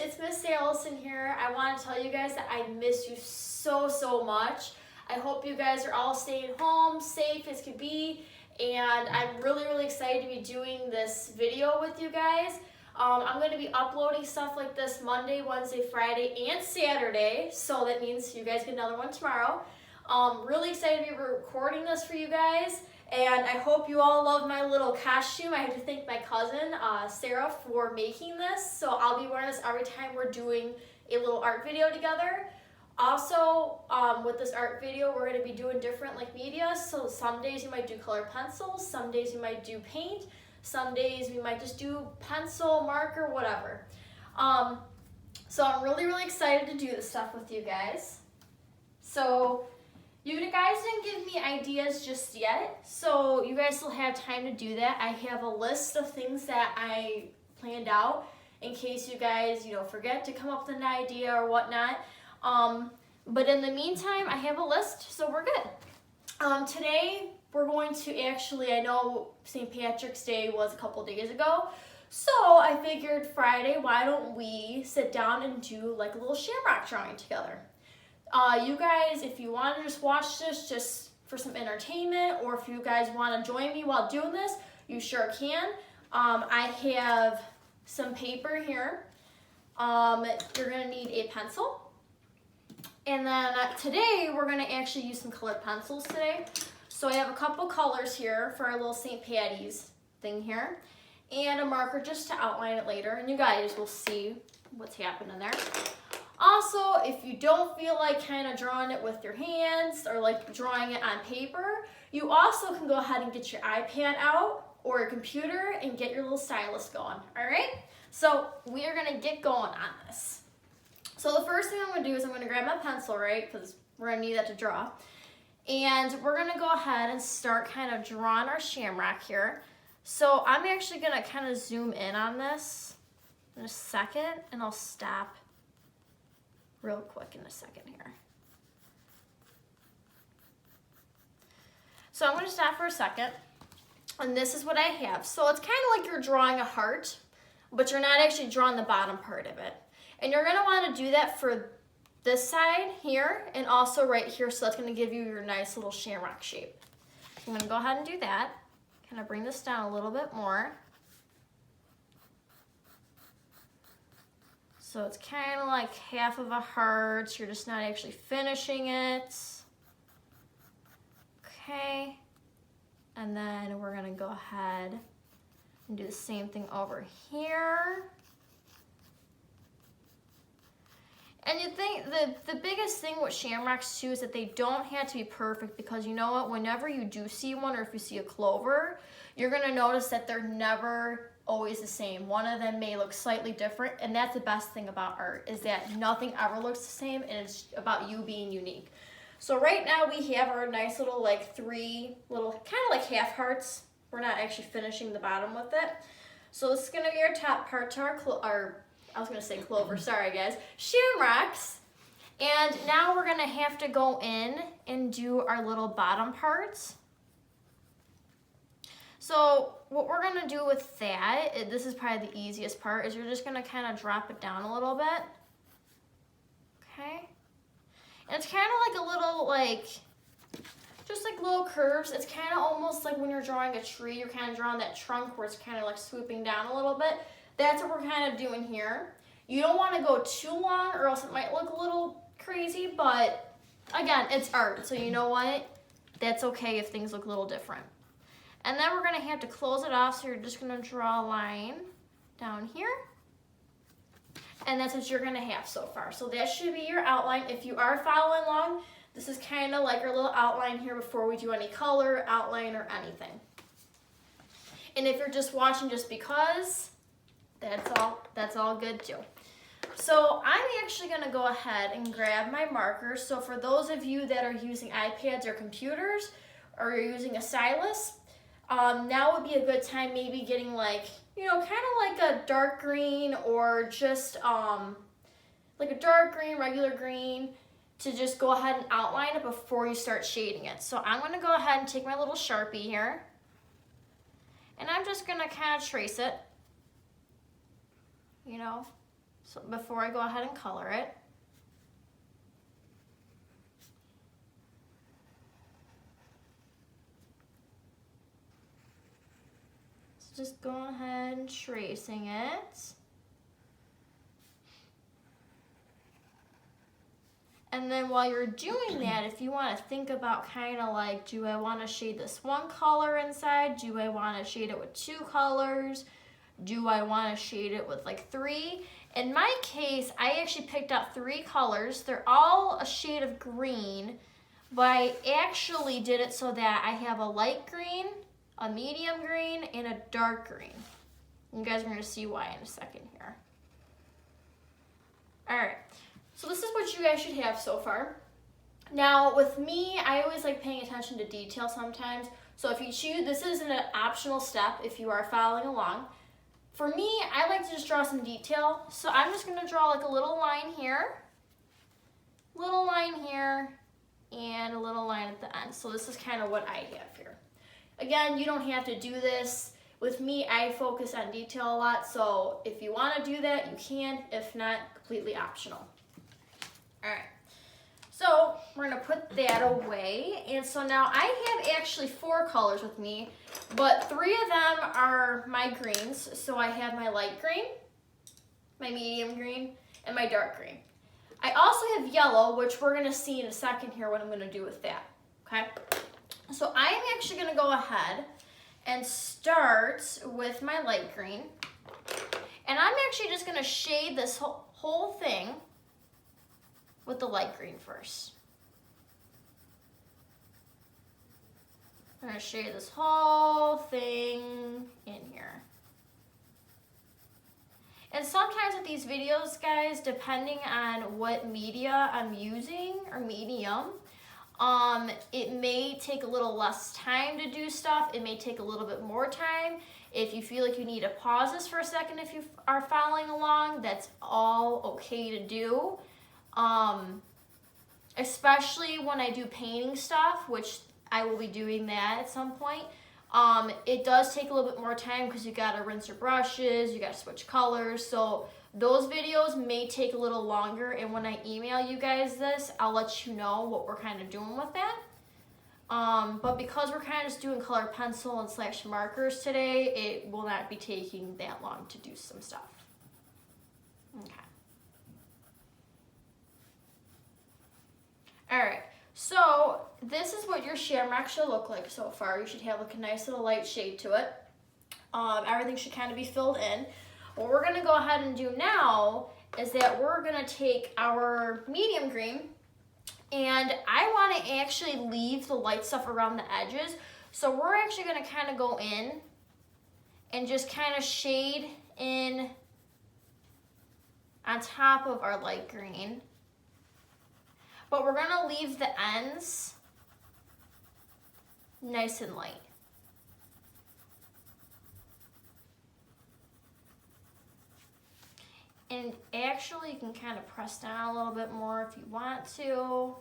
it's Miss Allison here. I want to tell you guys that I miss you so much. I hope you guys are all staying home, safe as could be, and I'm really excited to be doing this video with you guys. I'm going to be uploading stuff like this Monday, Wednesday, Friday, and Saturday, so that means you guys get another one tomorrow. Really excited to be recording this for you guys. And I hope you all love my little costume. I have to thank my cousin, Sarah, for making this. So I'll be wearing this every time we're doing a little art video together. Also, with this art video, we're going to be doing different media. So some days you might do colored pencils, some days you might do paint, some days we might just do pencil, marker, whatever. So I'm really excited to do this stuff with you guys. So you guys didn't give me ideas just yet, so you guys still have time to do that. I have a list of things that I planned out in case you guys, forget to come up with an idea or whatnot. But in the meantime, I have a list, so we're good. Today, we're going to I know St. Patrick's Day was a couple days ago, so I figured Friday, why don't we sit down and do a little shamrock drawing together. You guys, if you want to just watch this just for some entertainment, or if you guys want to join me while doing this, you sure can. I have some paper here. You're going to need a pencil. And then today, we're going to actually use some colored pencils today. So I have a couple colors here for our little St. Patty's thing here. And a marker just to outline it later. And you guys will see what's happening there. Also, if you don't feel like kind of drawing it with your hands or drawing it on paper, you also can go ahead and get your iPad out or your computer and get your little stylus going, all right? So we are gonna get going on this. So the first thing I'm gonna do is I'm gonna grab my pencil, right? Because we're gonna need that to draw. And we're gonna go ahead and start kind of drawing our shamrock here. So I'm actually gonna kind of zoom in on this in a second and I'll stop real quick in a second here. So I'm going to stop for a second, and this is what I have. So it's kind of like you're drawing a heart, but you're not actually drawing the bottom part of it. And you're going to want to do that for this side here and also right here, so that's going to give you your nice little shamrock shape. I'm going to go ahead and do that. Kind of bring this down a little bit more. So it's kind of like half of a heart. You're just not actually finishing it. Okay. And then we're going to go ahead and do the same thing over here. And you think the biggest thing with shamrocks too is that they don't have to be perfect, because you know what? Whenever you do see one, or if you see a clover, you're going to notice that they're never always the same. One of them may look slightly different, and that's the best thing about art, is that nothing ever looks the same, and it's about you being unique. So right now we have our nice little three little kind of half hearts. We're not actually finishing the bottom with it. So this is going to be our top part to our I was going to say clover, sorry guys, shamrocks. And now we're going to have to go in and do our little bottom parts. So what we're going to do with that, this is probably the easiest part, is you're just going to kind of drop it down a little bit. Okay. And it's kind of like a little just little curves. It's kind of almost like when you're drawing a tree, you're kind of drawing that trunk where it's kind of swooping down a little bit. That's what we're kind of doing here. You don't want to go too long or else it might look a little crazy, but again, it's art. So you know what? That's okay if things look a little different. And then we're going to have to close it off, so you're just going to draw a line down here. And that's what you're going to have so far. So that should be your outline. If you are following along, this is kind of like our little outline here before we do any color, outline, or anything. And if you're just watching just because, that's all good too. So I'm actually going to go ahead and grab my markers. So for those of you that are using iPads or computers, or you're using a stylus, now would be a good time maybe getting kind of a dark green, or just a dark green, regular green, to just go ahead and outline it before you start shading it. So I'm going to go ahead and take my little Sharpie here, and I'm just going to kind of trace it, So before I go ahead and color it. So just go ahead and tracing it. And then while you're doing that, if you want to think about kind of like, do I want to shade this one color inside? Do I want to shade it with 2 colors? Do I want to shade it with like 3? In my case, I actually picked out 3 colors. They're all a shade of green, but I actually did it so that I have a light green, a medium green, and a dark green. You guys are going to see why in a second here. All right. So this is what you guys should have so far. Now with me, I always like paying attention to detail sometimes. So if you choose, this is an optional step if you are following along. For me, I like to just draw some detail. So I'm just gonna draw like a little line here, and a little line at the end. So this is kind of what I have here. Again, you don't have to do this. With me, I focus on detail a lot. So if you wanna do that, you can. If not, completely optional. All right, so we're gonna put that away. And so now I have actually 4 colors with me, but 3 of them are my greens. So I have my light green, my medium green, and my dark green. I also have yellow, which we're gonna see in a second here what I'm gonna do with that, okay? So I'm actually gonna go ahead and start with my light green. And I'm actually just gonna shade this whole thing with the light green first. I'm gonna shade this whole thing in here. And sometimes with these videos, guys, depending on what media I'm using or medium, it may take a little less time to do stuff. It may take a little bit more time. If you feel like you need to pause this for a second if you are following along, that's all okay to do. Especially when I do painting stuff, which I will be doing that at some point. It does take a little bit more time because you gotta rinse your brushes, you gotta switch colors. So those videos may take a little longer, and when I email you guys this, I'll let you know what we're kind of doing with that. But because we're kind of just doing color pencil and / markers today, it will not be taking that long to do some stuff. Okay. All right, so this is what your shamrock should look like so far. You should have like a nice little light shade to it. Everything should kind of be filled in. What we're gonna go ahead and do now is that we're gonna take our medium green, and I wanna actually leave the light stuff around the edges. So we're actually gonna kind of go in and just kind of shade in on top of our light green. But we're gonna leave the ends nice and light. And actually you can kind of press down a little bit more if you want to.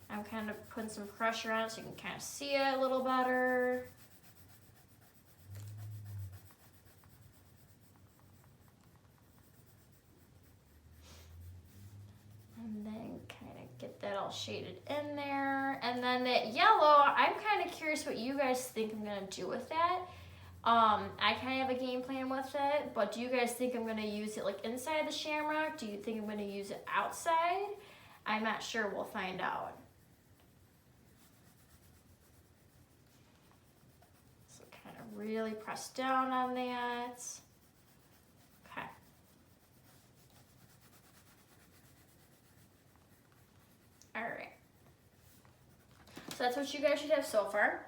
I'm kind of putting some pressure on it so you can kind of see it a little better. And then kind of get that all shaded in there. And then that yellow, I'm kind of curious what you guys think I'm gonna do with that. I kind of have a game plan with it, but do you guys think I'm gonna use it like inside the shamrock? Do you think I'm gonna use it outside? I'm not sure, we'll find out. So kind of really press down on that. Okay. All right. So that's what you guys should have so far.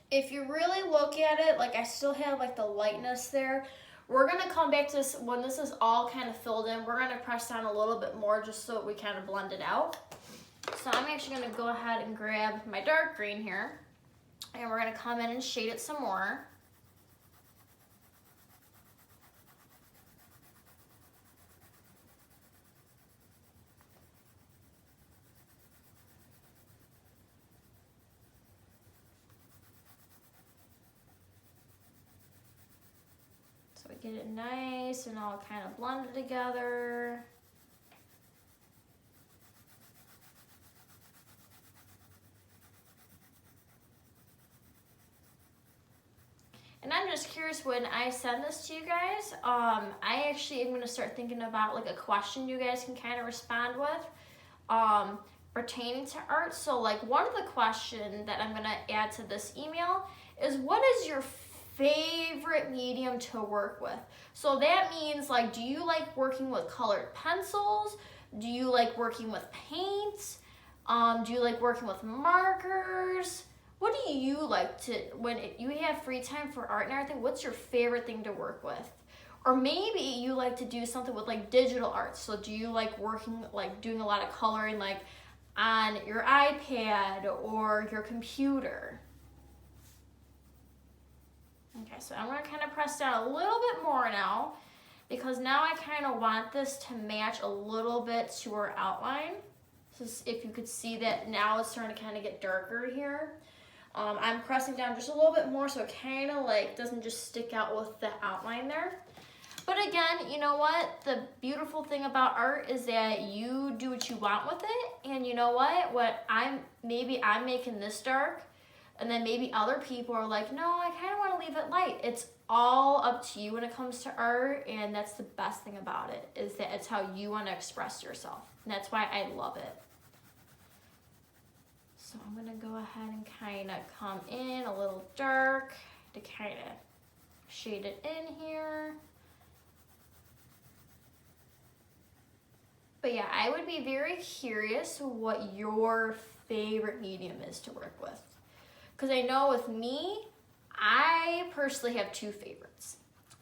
If you really look at it, like I still have like the lightness there. We're gonna come back to this when this is all kind of filled in. We're gonna press down a little bit more just so we kind of blend it out. So I'm actually gonna go ahead and grab my dark green here, and we're gonna come in and shade it some more. get it nice and all kind of blended together. And I'm just curious, when I send this to you guys, I actually am gonna start thinking about like a question you guys can kind of respond with pertaining to art. So like one of the questions that I'm gonna add to this email is, what is your favorite medium to work with? So that means like, do you like working with colored pencils? Do you like working with paints? Do you like working with markers? What do you like to, when you have free time for art and everything, what's your favorite thing to work with? Or maybe you like to do something with like digital art. So do you like working, like doing a lot of coloring like on your iPad or your computer? Okay, so I'm gonna kind of press down a little bit more now, because now I kind of want this to match a little bit to our outline. So if you could see that now it's starting to kind of get darker here. I'm pressing down just a little bit more so it kind of like doesn't just stick out with the outline there. But again, you know what? The beautiful thing about art is that you do what you want with it. And you know what? Maybe I'm making this dark, and then maybe other people are like, no, I kind of want to leave it light. It's all up to you when it comes to art, and that's the best thing about it, is that it's how you want to express yourself. And that's why I love it. So I'm gonna go ahead and kind of come in a little dark to kind of shade it in here. But yeah, I would be very curious what your favorite medium is to work with. Because I know with me, I personally have two favorites.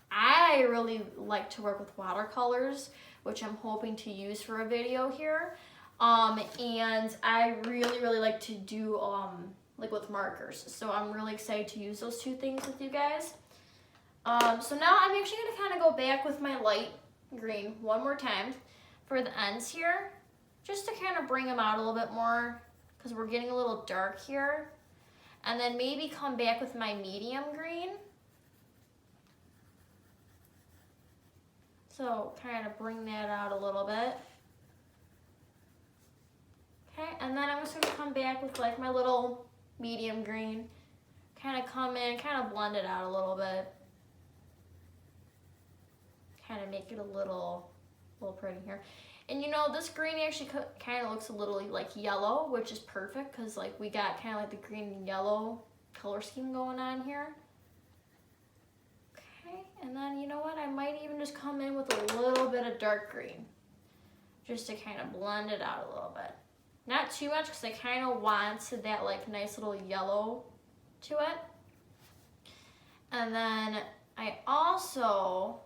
I really like to work with watercolors, which I'm hoping to use for a video here. And I really like to do like with markers. So I'm really excited to use those two things with you guys. So now I'm actually gonna kind of go back with my light green one more time for the ends here, just to kind of bring them out a little bit more, because we're getting a little dark here. And then maybe come back with my medium green. So kind of bring that out a little bit. Okay, and then I'm just gonna come back with like my little medium green. Kind of come in, kind of blend it out a little bit. Kind of make it a little pretty here. And you know, this green actually kind of looks a little like yellow, which is perfect because like we got kind of like the green and yellow color scheme going on here. Okay, and then you know what? I might even just come in with a little bit of dark green, just to kind of blend it out a little bit. Not too much, because I kind of want that like nice little yellow to it. And then I also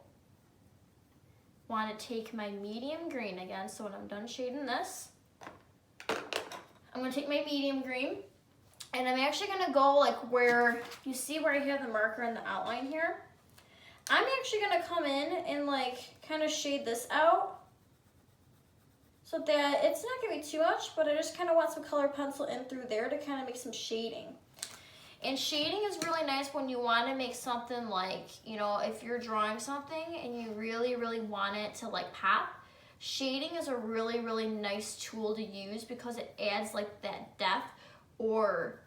want to take my medium green again. So when I'm done shading this, I'm going to take my medium green, and I'm actually going to go like where you see where I have the marker in the outline here. I'm actually going to come in and like kind of shade this out, so that it's not gonna be too much, but I just kind of want some color pencil in through there to kind of make some shading. And shading is really nice when you want to make something like, you know, if you're drawing something and you really want it to like pop, shading is a really nice tool to use, because it adds like that depth, or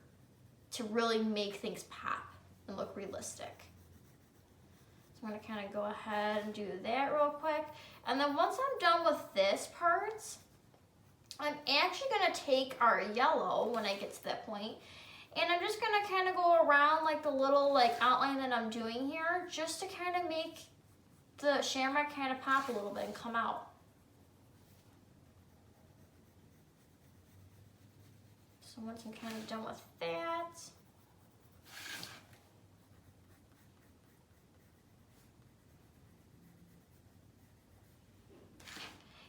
to really make things pop and look realistic. So I'm gonna kind of go ahead and do that real quick. And then once I'm done with this part, I'm actually gonna take our yellow when I get to that point, and I'm just gonna kind of go around like the little like outline that I'm doing here, just to kind of make the shamrock kind of pop a little bit and come out. So once I'm kind of done with that,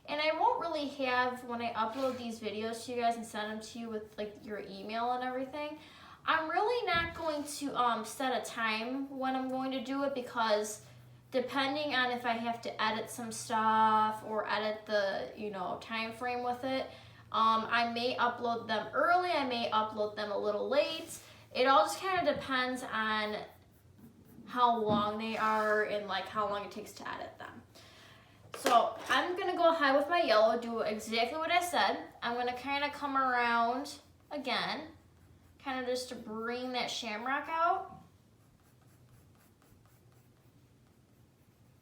and I won't really have, when I upload these videos to you guys and send them to you with like your email and everything, I'm really not going to set a time when I'm going to do it, because depending on if I have to edit some stuff or edit the, you know, time frame with it, I may upload them early, I may upload them a little late. It all just kind of depends on how long they are and like how long it takes to edit them. So I'm gonna go ahead with my yellow, do exactly what I said. I'm gonna kind of come around again, kind of just to bring that shamrock out.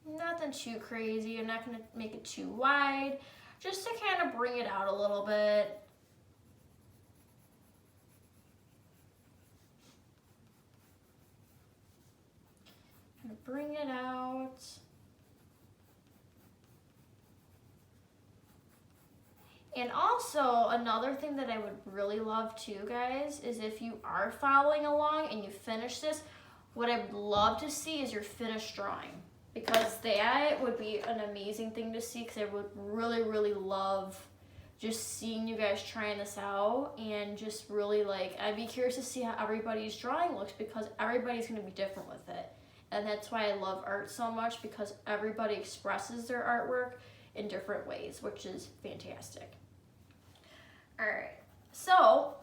Nothing too crazy. I'm not gonna make it too wide, just to kind of bring it out a little bit. Bring it out. And also, another thing that I would really love too, guys, is if you are following along and you finish this, what I would love to see is your finished drawing. Because that would be an amazing thing to see, because I would really, really love just seeing you guys trying this out, and just really like, I'd be curious to see how everybody's drawing looks, because everybody's going to be different with it. And that's why I love art so much, because everybody expresses their artwork in different ways, which is fantastic. All right, so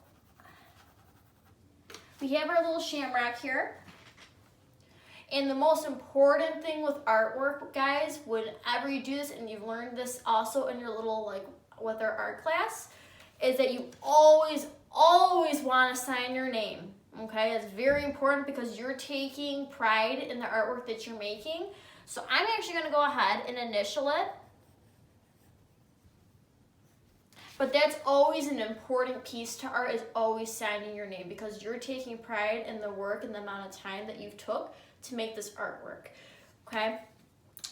we have our little shamrock here. And the most important thing with artwork, guys, whenever you do this, and you've learned this also in your little, like, with our art class, is that you always want to sign your name. Okay, it's very important, because you're taking pride in the artwork that you're making. So I'm actually going to go ahead and initial it. But that's always an important piece to art, is always signing your name, because you're taking pride in the work and the amount of time that you've took to make this artwork. Okay,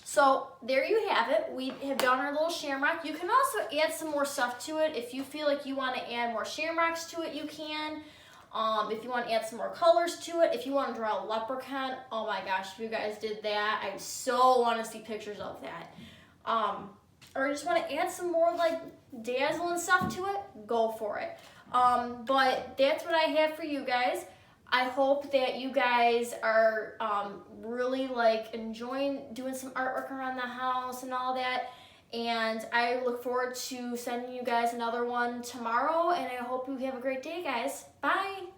so there you have it. We have done our little shamrock. You can also add some more stuff to it. If you feel like you want to add more shamrocks to it, you can. If you want to add some more colors to it, if you want to draw a leprechaun, oh my gosh, if you guys did that, I so want to see pictures of that. Or you just want to add some more like dazzling stuff to it, go for it. But that's what I have for you guys. I hope that you guys are really like enjoying doing some artwork around the house and all that. And I look forward to sending you guys another one tomorrow. And I hope you have a great day, guys. Bye.